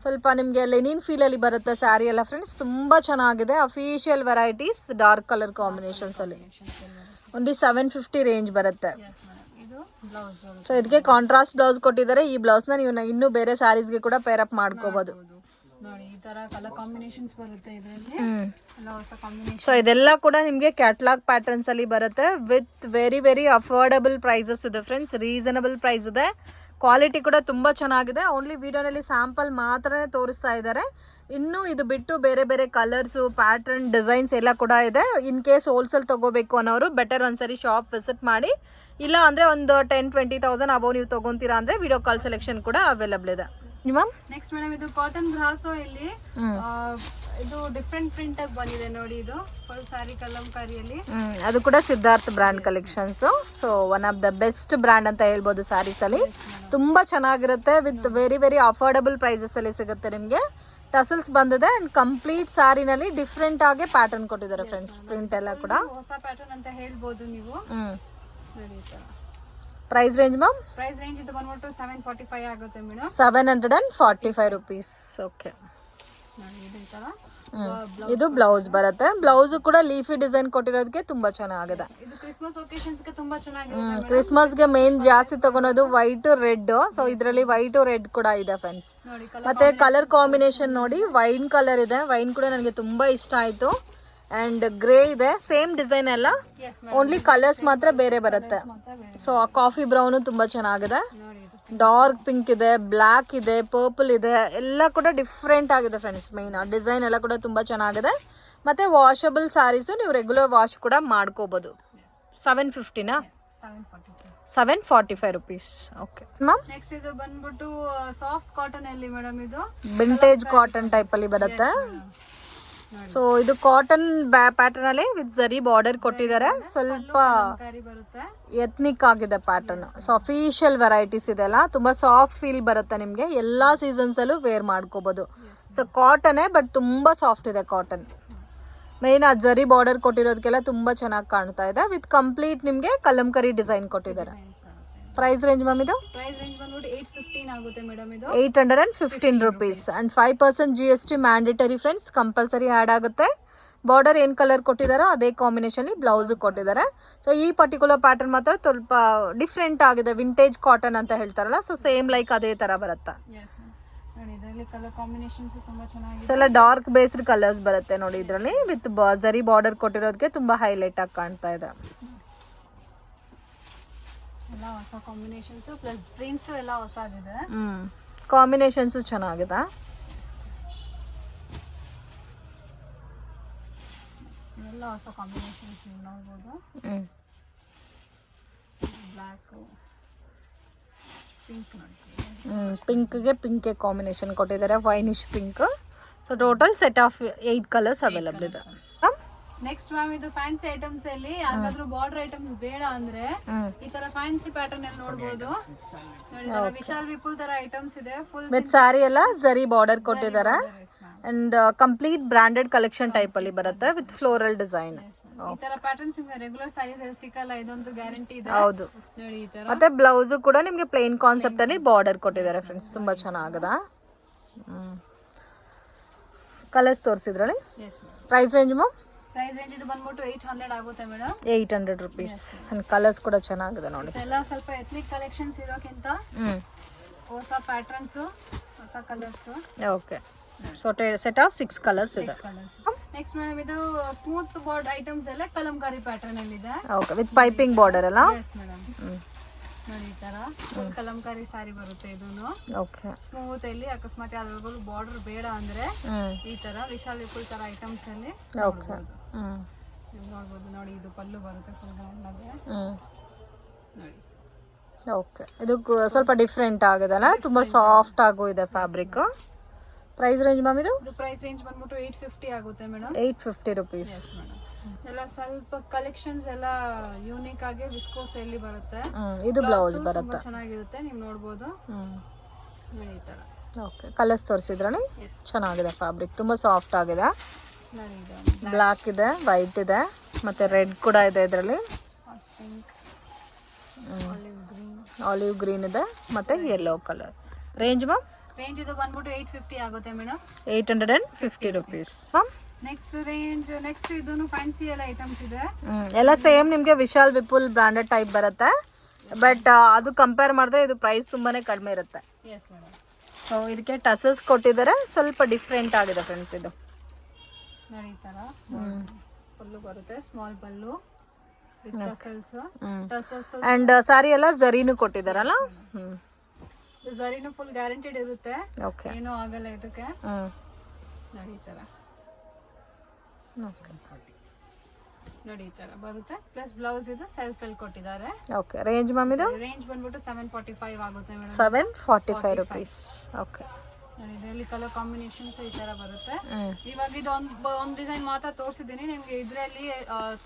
ಸ್ವಲ್ಪ ನಿಮಗೆ ಲೆನಿನ್ ಫೀಲ್ ಅಲ್ಲಿ ಬರುತ್ತೆ ಸ್ಯಾರಿ ಎಲ್ಲ ಫ್ರೆಂಡ್ಸ್. ತುಂಬಾ ಚೆನ್ನಾಗಿದೆ. Official varieties dark colour combinations ಅಲ್ಲಿ ಓನ್ಲಿ 750 ರೇಂಜ್ ಬರುತ್ತೆ. ಸೊ ಇದಕ್ಕೆ ಕಾಂಟ್ರಾಸ್ಟ್ ಬ್ಲೌಸ್ ಕೊಟ್ಟಿದ್ದಾರೆ. ಈ ಬ್ಲೌಸ್ ನ ನೀವು ಇನ್ನೂ ಬೇರೆ ಸ್ಯಾರೀಸ್ಗೆ ಕೂಡ ಪೇರ್ ಅಪ್ ಮಾಡ್ಕೋಬಹುದು ನೋಡಿ. ಈ ತರ ಕಲರ್ ಕಾಂಬಿನೇಷನ್ಸ್ ಬರುತ್ತೆ ಇದರಲ್ಲಿ, ಎಲ್ಲ ಹೊಸ ಕಾಂಬಿನೇಷನ್. ಸೊ ಇದೆಲ್ಲ ಕೂಡ ನಿಮಗೆ ಕ್ಯಾಟ್ಲಾಗ್ ಪ್ಯಾಟರ್ನ್ಸ್ ಅಲ್ಲಿ ಬರುತ್ತೆ ವಿತ್ ವೆರಿ ಅಫೋರ್ಡಬಲ್ ಪ್ರೈಸಸ್ ಇದೆ ಫ್ರೆಂಡ್ಸ್. ರೀಸನಬಲ್ ಪ್ರೈಸ್ ಇದೆ. ಕ್ವಾಲಿಟಿ ಕೂಡ ತುಂಬ ಚೆನ್ನಾಗಿದೆ. ಓನ್ಲಿ ವಿಡಿಯೋನಲ್ಲಿ ಸ್ಯಾಂಪಲ್ ಮಾತ್ರನೇ ತೋರಿಸ್ತಾ ಇದ್ದಾರೆ. ಇನ್ನು ಇದು ಬಿಟ್ಟು ಬೇರೆ ಕಲರ್ಸು, ಪ್ಯಾಟರ್ನ್, ಡಿಸೈನ್ಸ್ ಎಲ್ಲ ಕೂಡ ಇದೆ. ಇನ್ ಕೇಸ್ ಹೋಲ್ಸೇಲ್ ತಗೋಬೇಕು ಅನ್ನೋರು ಬೆಟರ್ ಒಂದ್ಸರಿ ಶಾಪ್ ವಿಸಿಟ್ ಮಾಡಿ. ಇಲ್ಲ ಅಂದರೆ ಒಂದು 10-20,000 ಅಬೌವ್ ನೀವು ತೊಗೊತೀರಾ ಅಂದರೆ ವಿಡಿಯೋ ಕಾಲ್ ಸೆಲೆಕ್ಷನ್ ಕೂಡ ಅವೈಲಬಲ್ ಇದೆ. ನೆಕ್ಸ್ಟ್ ಮೇಡಮ್, ಇದು ಕಾಟನ್ ಬ್ರಾಸೋ ಇಲ್ಲಿ ಇದು ಡಿಫ್ರೆಂಟ್ ಪ್ರಿಂಟ್ ಆಗಿ ಬಂದಿದೆ ನೋಡಿ. ಇದು ಫುಲ್ ಸಾರಿ ಕಲಂಕಾರಿಯಲ್ಲಿ. ಅದು ಕೂಡ Siddharth brand collections. So one of the best brand ಅಂತ ಹೇಳ್ಬೋದು ಸ್ಯಾರೀಸ್ ಅಲ್ಲಿ. ತುಂಬಾ ಚೆನ್ನಾಗಿರುತ್ತೆ ವಿತ್ ವೆರಿ ಅಫೋರ್ಡಬಲ್ ಪ್ರೈಸಸ್ ಅಲ್ಲಿ ಸಿಗುತ್ತೆ ನಿಮಗೆ. ಟಸಲ್ಸ್ ಬಂದಿದೆ ಅಂಡ್ ಕಂಪ್ಲೀಟ್ ಸ್ಯಾರಿನಲ್ಲಿ ಡಿಫ್ರೆಂಟ್ ಆಗಿ ಪ್ಯಾಟರ್ನ್ ಕೊಟ್ಟಿದ್ದಾರೆ ಫ್ರೆಂಡ್ಸ್. ಪ್ರಿಂಟ್ ಎಲ್ಲ ಕೂಡ ಹೊಸ ಪ್ಯಾಟರ್ನ್ ಅಂತ ಹೇಳ್ಬೋದು ನೀವು. Price range ma'am? Price range ಇದು ಬಂದ್ಬಿಟ್ಟು 745 ಆಗುತ್ತೆ ಮೇಡಮ್. 745 ರುಪೀಸ್. ಓಕೆ, ಇದು ಬ್ಲೌಸ್ ಬರುತ್ತೆ. ಬ್ಲೌಸ್ ಕೂಡ ಲೀಫಿ ಡಿಸೈನ್ ಕೊಟ್ಟಿರೋದಕ್ಕೆ ತುಂಬಾ ಚೆನ್ನಾಗಿದೆ. ಇದು ಕ್ರಿಸ್ಮಸ್ ಒಕೇಶನ್ಸ್ ಗೆ ತುಂಬಾ ಚೆನ್ನಾಗಿದೆ. ಕ್ರಿಸ್ಮಸ್ ಗೆ ಮೇನ್ ಜಾಸ್ತಿ ತಗೊಳೋದು ವೈಟ್ ರೆಡ್. ಸೊ ಇದರಲ್ಲಿ ವೈಟ್ ರೆಡ್ ಕೂಡ ಇದೆ ಫ್ರೆಂಡ್ಸ್. ಮತ್ತೆ ಕಲರ್ ಕಾಂಬಿನೇಷನ್ ನೋಡಿ, ವೈನ್ ಕಲರ್ ಇದೆ. ವೈನ್ ಕೂಡ ನನಗೆ ತುಂಬಾ ಇಷ್ಟ ಆಯ್ತು. ಅಂಡ್ ಗ್ರೇ ಇದೆ, ಸೇಮ್ ಡಿಸೈನ್ ಎಲ್ಲ, ಓನ್ಲಿ ಕಲರ್ಸ್ ಮಾತ್ರ ಬೇರೆ ಬರುತ್ತೆ. ಸೊ ಕಾಫಿ ಬ್ರೌನ್ ತುಂಬಾ ಚೆನ್ನಾಗಿದೆ. ಡಾರ್ಕ್ ಪಿಂಕ್ ಇದೆ, ಬ್ಲ್ಯಾಕ್ ಇದೆ, ಪರ್ಪಲ್ ಇದೆ, ಎಲ್ಲ ಕೂಡ ಡಿಫ್ರೆಂಟ್ ಆಗಿದೆ ಫ್ರೆಂಡ್ಸ್. ಮೈನ್ ಡಿಸೈನ್ ಎಲ್ಲ ಕೂಡ ತುಂಬಾ ಚೆನ್ನಾಗಿದೆ. ಮತ್ತೆ ವಾಷಬಲ್ ಸ್ಯಾರೀಸ್ ನೀವು ರೆಗ್ಯುಲರ್ ವಾಶ್ ಕೂಡ ಮಾಡ್ಕೋಬಹುದು. 750ನಾ? 745 ರುಪೀಸ್. ಓಕೆ ಮ್ಯಾಮ್, ನೆಕ್ಸ್ಟ್ ಇದು ಬಂದ್ಬಿಟ್ಟು ಸಾಫ್ಟ್ ಕಾಟನ್ ಅಲ್ಲಿ ಮೇಡಮ್. ಇದು ವಿಂಟೇಜ್ ಕಾಟನ್ ಟೈಪ್ ಅಲ್ಲಿ ಬರುತ್ತೆ. ಸೊ ಇದು ಕಾಟನ್ ಪ್ಯಾಟರ್ನ್ ಅಲ್ಲಿ ವಿತ್ ಜರಿ ಬಾರ್ಡರ್ ಕೊಟ್ಟಿದ್ದಾರೆ. ಸ್ವಲ್ಪ ಎತ್ನಿಕ್ ಆಗಿದೆ ಪ್ಯಾಟರ್ನ್. ಸೊ ಅಫಿಷಿಯಲ್ ವೆರೈಟೀಸ್ ಇದೆಲ್ಲ. ತುಂಬಾ ಸಾಫ್ಟ್ ಫೀಲ್ ಬರುತ್ತೆ ನಿಮಗೆ. ಎಲ್ಲಾ ಸೀಸನ್ಸ್ ಅಲ್ಲೂ ವೇರ್ ಮಾಡ್ಕೋಬಹುದು. ಸೊ ಕಾಟನೇ ಬಟ್ ತುಂಬಾ ಸಾಫ್ಟ್ ಇದೆ ಕಾಟನ್. ಮೇನ್ ಆ ಜರಿ ಬಾರ್ಡರ್ ಕೊಟ್ಟಿರೋದಕ್ಕೆಲ್ಲ ತುಂಬಾ ಚೆನ್ನಾಗಿ ಕಾಣ್ತಾ ಇದೆ. ವಿತ್ ಕಂಪ್ಲೀಟ್ ನಿಮಗೆ ಕಲಂಕರಿ ಡಿಸೈನ್ ಕೊಟ್ಟಿದ್ದಾರೆ. ಪ್ರೈಸ್ ರೇಂಜ್ ಮ್ಯಾಮ್ ಇದು? ಪ್ರೈಸ್ ರೇಂಜ್ ಬಂದ್ಬಿಟ್ಟು 815 ಆಗುತ್ತೆ ಮೇಡಮ್. ಇದು 815 rupees and 5% GST mandatory friends. Compulsory add ಆಗುತ್ತೆ. ಬಾರ್ಡರ್ ಏನು ಕಲರ್ ಕೊಟ್ಟಿದ್ದಾರೋ ಅದೇ ಕಾಂಬಿನೇಷನ್ ಬ್ಲೌಸ್ ಕೊಟ್ಟಿದ್ದಾರೆ. ಸೊ ಈ ಪರ್ಟಿಕ್ಯುಲರ್ ಪ್ಯಾಟರ್ನ್ ಮಾತ್ರ ಸ್ವಲ್ಪ ಡಿಫ್ರೆಂಟ್ ಆಗಿದೆ. ವಿಂಟೇಜ್ ಕಾಟನ್ ಅಂತ ಹೇಳ್ತಾರಲ್ಲ, ಸೊ ಸೇಮ್ ಲೈಕ್ ಅದೇ ತರ ಬರುತ್ತೆ. ಇದರಲ್ಲಿ ಕಲರ್ ಕಾಂಬಿನೇಷನ್ಸ್ ತುಂಬಾ ಚೆನ್ನಾಗಿದೆ. ಎಲ್ಲ ಡಾರ್ಕ್ ಬೇಸ್ಡ್ ಕಲರ್ಸ್ ಬರುತ್ತೆ ನೋಡಿ ಇದರಲ್ಲಿ. ವಿತ್ ಜರಿ ಬಾರ್ಡರ್ ಕೊಟ್ಟಿರೋದಕ್ಕೆ ತುಂಬಾ ಹೈಲೈಟ್ ಆಗಿ ಕಾಣ್ತಾ ಇದೆ. ಎಲ್ಲ ಹೊಸ ಕಾಂಬಿನೇಷನ್ಸ್ ಪ್ಲಸ್ ಪ್ರಿಂಟ್ಸ್ ಎಲ್ಲ ಹೊಸದಿದೆ. ಕಾಂಬಿನೇಷನ್ಸ್ ಚೆನ್ನಾಗಿದೆ. ಎಲ್ಲ ಹೊಸ ಕಾಂಬಿನೇಷನ್ಸ್ ನೀವು ನೋಡಬಹುದು. ಬ್ಲ್ಯಾಕ್, ಪಿಂಕ್ ನೋಡಿ. ಪಿಂಕ್ಗೆ ಪಿಂಕ್ ಕಾಂಬಿನೇಷನ್ ಕೊಟ್ಟಿದ್ದಾರೆ, winish pink. So total set of 8 colours available ಇದೆ. ನೆಕ್ಸ್ಟ್ ಮ್ಯಾಮ್, ಇದು ಫ್ಯಾನ್ಸಿ ಐಟಮ್ಸ್ ಅಲ್ಲಿ ಯಾವ್ದಾದ್ರು ಬಾರ್ಡರ್ ಐಟಮ್ಸ್ ಬೇಡ ಅಂದ್ರೆ ಈ ತರ ಫ್ಯಾನ್ಸಿ ಪ್ಯಾಟರ್ನ್ ಅಲ್ಲಿ ನೋಡಬಹುದು. ನೋಡಿ, ವಿಶಾಲ್ ವಿಪುಲ್ ತರ ಐಟಮ್ಸ್ ಇದೆ. ಫುಲ್ ವಿತ್ ಸಾರಿ ಎಲ್ಲ ಜರಿ ಬಾರ್ಡರ್ ಕೊಟ್ಟಿದ್ದಾರೆ. And complete branded collection type ಅಲ್ಲಿ ಬರುತ್ತೆ ವಿತ್ ಫ್ಲೋರಲ್ ಡಿಸೈನ್. ಈ ತರ ಪ್ಯಾಟರ್ನ್ಸ್ ರೆಗ್ಯುಲರ್ ಸ್ಯಾರೀಸ್ ಅಲ್ಲಿ ಸಿಕ್ಕಲ್ಲ, ಇದೊಂದು ಗ್ಯಾರಂಟಿ ಇದೆ. ಹೌದು. ನೋಡಿ ಈ ತರ. ಮತ್ತೆ ಬ್ಲೌಸ್ ಕೂಡ ನಿಮಗೆ ಪ್ಲೇನ್ ಕಾನ್ಸೆಪ್ಟ್ ಅಲ್ಲಿ ಬಾರ್ಡರ್ ಕೊಟ್ಟಿದ್ದಾರೆ ಫ್ರೆಂಡ್ಸ್. ತುಂಬಾ ಚೆನ್ನಾಗಿದೆ. ಕಲರ್ಸ್ ತೋರಿಸಿದ್ರಲ್ಲಿ. Price range ma'am? Price range ಇದು ಬಂದ್ಬಿಟ್ಟು 800 ಆಗುತ್ತೆ ಮೇಡಮ್. 800 ರುಪೀಸ್. ಅಂಡ್ ಕಲರ್ಸ್ ಕೂಡ ಚೆನ್ನಾಗಿದೆ ನೋಡಿ. ಎಲ್ಲ ಸ್ವಲ್ಪ ಎಥ್ನಿಕ್ ಕಲೆಕ್ಷನ್ಸ್ ಇರೋಕ್ಕಿಂತ ಹೊಸ ಪ್ಯಾಟರ್ನ್ಸ್ ಹೊಸ colours. Okay, so set of 6 colours ಇದೆ. ನೆಕ್ಸ್ಟ್ ಮೇಡಮ್ ಇದು ಸ್ಮೂತ್ ಬಾರ್ಡ್ ಐಟಮ್ಸ್ ಎಲ್ಲ ಕಲಂಕಾರಿ ಪ್ಯಾಟರ್ನ್ ಅಲ್ಲಿ ಇದೆ. ಓಕೆ, ವಿತ್ ಪೈಪಿಂಗ್ ಬಾರ್ಡರ್ ಅಲ್ಲ? Yes madam. ನೋಡಿ ಈ ತರ ಫುಲ್ ಕಲಂಕಾರಿ ಸಾರಿ ಬರುತ್ತೆ ಇದೂನು. ಓಕೆ, ಸ್ಮೂತ್ ಅಲ್ಲಿ ಅಕಸ್ಮಾತ್ ಯಾರಿಗೂ ಬಾರ್ಡರ್ ಬೇಡ ಅಂದ್ರೆ ಈ ತರ ವಿಶಾಲ್ ವಿಪುಲ್ ತರ ಐಟಮ್ಸ್ ಅಲ್ಲಿ ಓಕೆ. ನೋಡ್ಬೋದು. ನೋಡಿ ಇದು ಪಲ್ಲು ಬರುತ್ತೆ ಫುಲ್ ಗ್ರ್ಯಾಂಡ್. ನೋಡಿ ಓಕೆ, ಇದು ಸ್ವಲ್ಪ ಡಿಫ್ರೆಂಟ್ ಆಗಿದೆ, ತುಂಬಾ ಸಾಫ್ಟ್ ಆಗೋ ಇದೆ ಫ್ಯಾಬ್ರಿಕ್. ಪ್ರೈಸ್ ರೇಂಜ್ ಮ್ಯಾಮ್ ಇದು? ಪ್ರೈಸ್ ರೇಂಜ್ ಬಂದ್ಬಿಟ್ಟು 850 ಆಗುತ್ತೆ ಮೇಡಮ್. 850 rupees. ಎಲ್ಲ ಸ್ವಲ್ಪ ಕಲೆಕ್ಷನ್ಸ್ ಎಲ್ಲ ಯೂನಿಕ್ ಆಗಿ ವಿಸ್ಕೋಸ್ ಅಲ್ಲಿ ಬರುತ್ತೆ. ಇದು ಬ್ಲೌಸ್ ಬರುತ್ತೆ, ಚೆನ್ನಾಗಿರುತ್ತೆ, ನೀವು ನೋಡಬಹುದು. ನೋಡಿ ಈ ತರ. ಓಕೆ, ಕಲರ್ಸ್ ತೋರಿಸಿದ್ರಲ್ಲ, ಚೆನ್ನಾಗಿದೆ ಫ್ಯಾಬ್ರಿಕ್, ತುಂಬಾ ಸಾಫ್ಟ್ ಆಗಿದೆ. ನೋಡಿ ಇದು ಬ್ಲಾಕ್ ಇದೆ, ವೈಟ್ ಇದೆ, ಮತ್ತೆ ರೆಡ್ ಕೂಡ ಇದೆ ಇದರಲ್ಲಿ. ಪಿಂಕ್, ಆಲಿವ್ ಗ್ರೀನ್ ಇದೆ, ಮತ್ತೆ yellow colour. Range ma'am? Range ಇದು ಬಂದ್ಬಿಟ್ಟು 850 ಆಗುತ್ತೆ ಮೇಡಮ್. 850 rupees. ನೆಕ್ಸ್ಟ್ ಇದೂನು ಫ್ಯಾನ್ಸಿ ಎಲ್ಲ ಐಟಮ್ಸ್ ಇದೆ. ಎಲ್ಲ ಸೇಮ್ ನಿಮಗೆ ವಿಶಾಲ್ ವಿಪುಲ್ ಬ್ರಾಂಡೆಡ್ ಟೈಪ್ ಬರುತ್ತೆ, ಬಟ್ ಅದು ಕಂಪೇರ್ ಮಾಡಿದ್ರೆ ಇದು ಪ್ರೈಸ್ ತುಂಬಾನೇ ಕಡಿಮೆ ಇರುತ್ತೆ. S madam. ಸೊ ಇದಕ್ಕೆ ಟಸಲ್ಸ್ ಕೊಟ್ಟಿದ್ದಾರೆ, ಸ್ವಲ್ಪ ಡಿಫ್ರೆಂಟ್ ಆಗಿದೆ ಫ್ರೆಂಡ್ಸ್ ಇದು. ನೋಡಿ ಈ ತರ ಪಲ್ಲು ಬರುತ್ತೆ, small pallu with tassels. And sari ಎಲ್ಲ ಜರೀನು ಕೊಟ್ಟಿದ್ದಾರಲ್ಲ? ಝರಿನು ಫುಲ್ ಗ್ಯಾರಂಟಿಡ್ ಇರುತ್ತೆ, ಓಕೆ, ಏನೂ ಆಗಲ್ಲ ಇದಕ್ಕೆ. ನೋಡಿ ಈ ತರ. ನೋಡಿ ಈ ತರ ಬರುತ್ತೆ, ಪ್ಲಸ್ ಬ್ಲೌಸ್ ಇದು ಸೆಲ್ಫ್ ಅಲ್ಲಿ ಕೊಟ್ಟಿದ್ದಾರೆ. ಓಕೆ, ರೇಂಜ್ ಮ್ಯಾಮ್ ಇದು? ರೇಂಜ್ ಬಂದ್ಬಿಟ್ಟು 745 ಆಗುತ್ತೆ ಮೇಡಮ್. 745 rupees. ಓಕೆ, ನೋಡಿ ಇದರಲ್ಲಿ ಕಲರ್ ಕಾಂಬಿನೇಷನ್ಸ್ ಈ ತರ ಬರುತ್ತೆ. ಇವಾಗ ಇದು ಒಂದು ಡಿಸೈನ್ ಮಾತ್ರ ತೋರಿಸಿದ್ದೀನಿ ನಿಮ್ಗೆ, ಇದರಲ್ಲಿ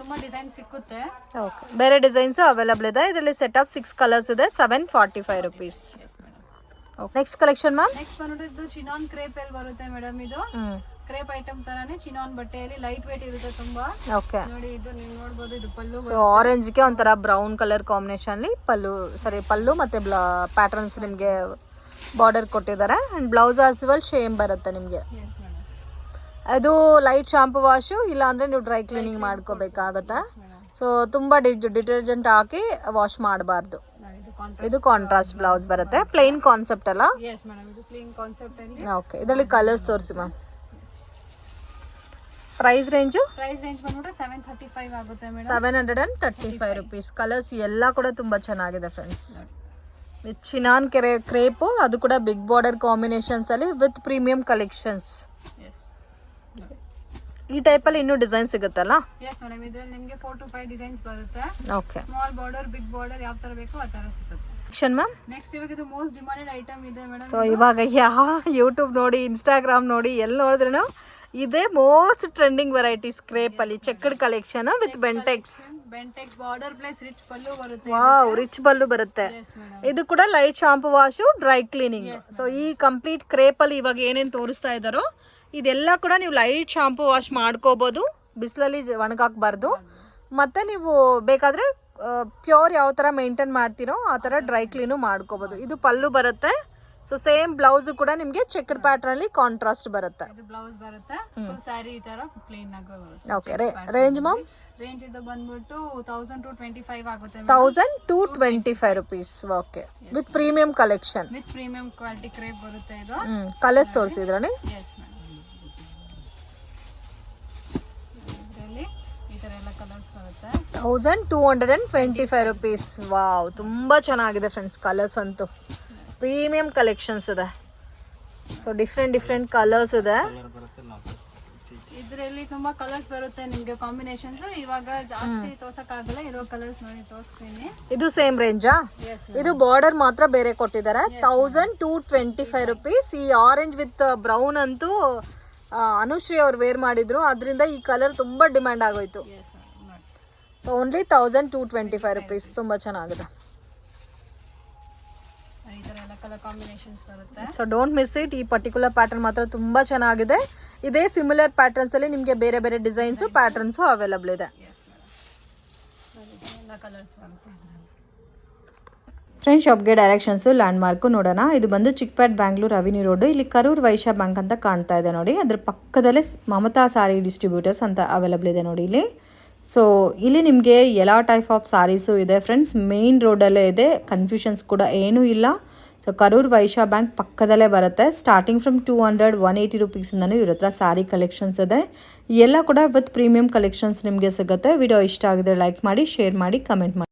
ತುಂಬಾ ಡಿಸೈನ್ ಸಿಕ್ಕುತ್ತೆ. ಓಕೆ, ಬೇರೆ ಡಿಸೈನ್ಸ್ ಅವೈಲಬಲ್ ಇದೆ. ಇದರಲ್ಲಿ ಸೆಟ್ ಆಫ್ 6 ಕಲರ್ಸ್ ಇದೆ. 745 rupees. Next collection ma'am? Next ಬಂದ್ಬಿಟ್ಟು ಇದು ಚಿನಾನ್ ಕ್ರೇಪ್ ಅಲ್ಲಿ ಬರುತ್ತೆ ಮೇಡಮ್. ಇದು ಕ್ರೇಪ್ ಐಟಮ್ ತರಾನೇ ಚಿನಾನ್ ಬಟ್ಟೆಯಲ್ಲಿ ಲೈಟ್ ವೇಟ್ ಇರುತ್ತೆ ತುಂಬಾ. ಓಕೆ, ನೋಡಿ ಇದು ನೀವು ನೋಡಬಹುದು, ಇದು ಪಲ್ಲು. ಸೊ ಆರೆಂಜ್ ಗೆ ಒಂಥರ ಬ್ರೌನ್ ಕಲರ್ ಕಾಂಬಿನೇಷನ್ ಅಲ್ಲಿ ಪಲ್ಲು ಮತ್ತೆ ಪ್ಯಾಟರ್ನ್ಸ್ ನಿಮಗೆ ಬಾರ್ಡರ್ ಕೊಟ್ಟಿದ್ದಾರೆ. And blouse as well same ಬರುತ್ತೆ ನಿಮಗೆ. ಅದು ಲೈಟ್ ಶಾಂಪು ವಾಶು, ಇಲ್ಲ ಅಂದ್ರೆ ನೀವು ಡ್ರೈ ಕ್ಲೀನಿಂಗ್ ಮಾಡ್ಕೋಬೇಕಾಗತ್ತೆ. ಸೊ ತುಂಬಾ ಡಿಟರ್ಜೆಂಟ್ ಹಾಕಿ ವಾಶ್ ಮಾಡಬಾರ್ದು. ಇದು ಕಾಂಟ್ರಾಸ್ಟ್ ಬ್ಲೌಸ್ ಬರುತ್ತೆ, ಪ್ಲೇನ್ ಕಾನ್ಸೆಪ್ಟ್ ಅಲ್ಲ? ಎಸ್ ಮೇಡಮ್, ಇದು ಪ್ಲೇನ್ ಕಾನ್ಸೆಪ್ಟ್ ಅಲ್ಲಿ. ಓಕೆ, ಇದರಲ್ಲಿ ಕಲರ್ಸ್ ತೋರಿಸಿ ಮ್ಯಾಮ್. ಪ್ರೈಸ್ ರೇಂಜ್ ಬಂದ್ಬಿಟ್ಟು 735 ಆಗುತ್ತೆ ಮೇಡಮ್. 735 rupees. ಕಲರ್ಸ್ ಎಲ್ಲ ಕೂಡ ತುಂಬಾ ಚೆನ್ನಾಗಿದೆ ಫ್ರೆಂಡ್ಸ್. ವಿತ್ ಚಿನಾನ್ ಕ್ರೇಪ್, ಅದು ಕೂಡ ಬಿಗ್ ಬಾರ್ಡರ್ ಕಾಂಬಿನೇಷನ್ಸ್ ಅಲ್ಲಿ ವಿತ್ ಪ್ರೀಮಿಯಂ ಕಲೆಕ್ಷನ್ಸ್. ಈ ಟೈಪ್ ಅಲ್ಲಿ ಇನ್ನೂ ಡಿಸೈನ್ ಸಿಗುತ್ತಲ್ಲ? ಎಸ್ ಮೇಡಮ್, ಇದರಲ್ಲಿ ನಿಮಗೆ 4 to 5 ಡಿಸೈನ್ಸ್ ಬರುತ್ತೆ. Okay, small border, big border, ಯಾವ ತರ ಬೇಕೋ ಆ ತರ ಸಿಗುತ್ತೆ. ಮ್ಯಾಮ್ ನೆಕ್ಸ್ಟ್ ಇವಾಗ ಇದು ಮೋಸ್ಟ್ ಡಿಮಾಂಡೆಡ್ ಐಟಮ್ ಇದೆ ಮೇಡಮ್. ಸೊ ಇವಾಗ ಯಾವ ಯೂಟ್ಯೂಬ್ ನೋಡಿ, ಇನ್ಸ್ಟಾಗ್ರಾಮ್ ನೋಡಿ, ಎಲ್ಲಿ ನೋಡಿದ್ರೂ ಇದೇ ಮೋಸ್ಟ್ ಟ್ರೆಂಡಿಂಗ್ ವೆರೈಟೀಸ್ ಕ್ರೇಪ್ ಅಲ್ಲಿ checked collection with Bentex border plus rich pallu ಬರುತ್ತೆ. ವಾವ್, ರಿಚ್ ಪಲ್ಲು ಬರುತ್ತೆ. ಇದು ಕೂಡ light shampoo wash, dry cleaning. So ಈ ಕಂಪ್ಲೀಟ್ ಕ್ರೇಪ್ ಅಲ್ಲಿ ಇವಾಗ ಏನೇನು ತೋರಿಸ್ತಾ ಇದ್ದಾರೋ ಇದೆಲ್ಲ ಕೂಡ ನೀವು ಲೈಟ್ ಶಾಂಪು ವಾಶ್ ಮಾಡ್ಕೋಬಹುದು, ಬಿಸಿಲಲ್ಲಿ ಒಣಗಾಕ್ಬಾರ್ದು. ಮತ್ತೆ ನೀವು ಬೇಕಾದ್ರೆ ಪ್ಯೂರ್ ಯಾವ ತರ ಮೇಂಟೈನ್ ಮಾಡ್ತೀರೋ ಆ ತರ ಡ್ರೈ ಕ್ಲೀನು ಮಾಡ್ಕೋಬಹುದು. ಇದು ಪಲ್ಲು ಬರುತ್ತೆ. ಸೊ ಸೇಮ್ ಬ್ಲೌಸ್ ಕೂಡ ನಿಮಗೆ ಚೆಕ್ಡ್ ಪ್ಯಾಟರ್ನ್ ಅಲ್ಲಿ ಕಾಂಟ್ರಾಸ್ಟ್ ಬರುತ್ತೆ. ಇದು ಬ್ಲೌಸ್ ಬರುತ್ತೆ, ಫುಲ್ ಸ್ಯಾರಿ ಈ ತರ ಪ್ಲೇನ್ ಆಗಿ ಬರುತ್ತೆ. Okay, range ma'am? ರೇಂಜ್ ಇದು ಬಂದ್ಬಿಟ್ಟು 1025 ಆಗುತ್ತೆ. 1025 rupees. Okay, with premium collection, with premium quality crepe ಬರುತ್ತೆ ಇದು. ಕಲರ್ಸ್ ತೋರಿಸಿದ್ರನಿ? ಎಸ್ ಮ್ಯಾಮ್, ಇದರಲ್ಲಿ ಈ ತರ ಎಲ್ಲ ಕಲರ್ಸ್ ಬರುತ್ತೆ. 1225 rupees. ವಾವ್, ತುಂಬಾ ಚೆನ್ನಾಗಿದೆ ಫ್ರೆಂಡ್ಸ್. ಕಲರ್ಸ್ ಅಂತೂ ಪ್ರೀಮಿಯಂ ಕಲೆಕ್ಷನ್ಸ್ ಇದೆ. ಸೊ ಡಿಫ್ರೆಂಟ್ ಕಲರ್ಸ್ ಇದೆ. ಇದರಲ್ಲಿ ತುಂಬಾ ಕಲರ್ಸ್ ಬರುತ್ತೆ ನಿಮಗೆ, ಕಾಂಬಿನೇಷನ್ಸ್. ಇವಾಗ ಜಾಸ್ತಿ ತೋರ್ಸಕ್ಕಾಗಲ್ಲ, ಇರೋ ಕಲರ್ಸ್ ನೋಡಿ ತೋರಿಸ್ತೀನಿ. ಇದು ಸೇಮ್ ರೇಂಜಾ? ಇದು ಬಾರ್ಡರ್ ಮಾತ್ರ ಬೇರೆ ಕೊಟ್ಟಿದ್ದಾರೆ. 1225 rupees. ಈ ಆರೆಂಜ್ ವಿತ್ ಬ್ರೌನ್ ಅಂತೂ ಅನುಶ್ರೀ ಅವ್ರು ವೇರ್ ಮಾಡಿದ್ರು, ಅದರಿಂದ ಈ ಕಲರ್ ತುಂಬಾ ಡಿಮ್ಯಾಂಡ್ ಆಗೋಯ್ತು. So only 1225 rupees. ತುಂಬಾ ಚೆನ್ನಾಗಿದೆ. So don't miss it. ಈ ಪರ್ಟಿಕ್ಯುಲರ್ ಪ್ಯಾಟರ್ನ್ ಮಾತ್ರ ತುಂಬಾ ಚೆನ್ನಾಗಿದೆ. ಇದೇ ಸಿಮಿಲರ್ ಪ್ಯಾಟರ್ನ್ಸ್ ಅಲ್ಲಿ ನಿಮಗೆ ಬೇರೆ ಬೇರೆ ಡಿಸೈನ್ಸ್ ಪ್ಯಾಟರ್ನ್ಸ್ ಅವೈಲಬಲ್ ಇದೆ. ಫ್ರೆಂಡ್ಸ್, ಶಾಪ್ಗೆ ಡೈರೆಕ್ಷನ್ಸು ಲ್ಯಾಂಡ್ ಮಾರ್ಕು ನೋಡೋಣ. ಇದು ಬಂದು ಚಿಕ್ಕಪೇಟ್ ಬ್ಯಾಂಗ್ಳೂರ್ ಅವಿನಿ ರೋಡ್. ಇಲ್ಲಿ ಕರೂರ್ ವೈಶ್ಯ ಬ್ಯಾಂಕ್ ಅಂತ ಕಾಣ್ತಾ ಇದೆ ನೋಡಿ. ಅದ್ರ ಪಕ್ಕದಲ್ಲೇ ಮಮತಾ ಸಾರಿ ಡಿಸ್ಟ್ರಿಬ್ಯೂಟರ್ಸ್ ಅಂತ ಅವೈಲಬಲ್ ಇದೆ ನೋಡಿ ಇಲ್ಲಿ. ಸೊ ಇಲ್ಲಿ ನಿಮಗೆ ಎಲ್ಲ ಟೈಪ್ ಆಫ್ ಸಾರೀಸು ಇದೆ ಫ್ರೆಂಡ್ಸ್. ಮೇನ್ ರೋಡಲ್ಲೇ ಇದೆ, ಕನ್ಫ್ಯೂಷನ್ಸ್ ಕೂಡ ಏನೂ ಇಲ್ಲ. ಸೊ ಕರೂರ್ ವೈಶ್ಯ ಬ್ಯಾಂಕ್ ಪಕ್ಕದಲ್ಲೇ ಬರುತ್ತೆ. ಸ್ಟಾರ್ಟಿಂಗ್ ಫ್ರಮ್ 200 180 ರುಪೀಸಿಂದನೂ ಇವ್ರ ಹತ್ರ ಸ್ಯಾರಿ ಕಲೆಕ್ಷನ್ಸ್ ಇದೆ. ಎಲ್ಲ ಕೂಡ ವಿತ್ ಪ್ರೀಮಿಯಂ ಕಲೆಕ್ಷನ್ಸ್ ನಿಮಗೆ ಸಿಗುತ್ತೆ. ವಿಡಿಯೋ ಇಷ್ಟ ಆಗಿದ್ರೆ ಲೈಕ್ ಮಾಡಿ, ಶೇರ್ ಮಾಡಿ, ಕಮೆಂಟ್ ಮಾಡಿ.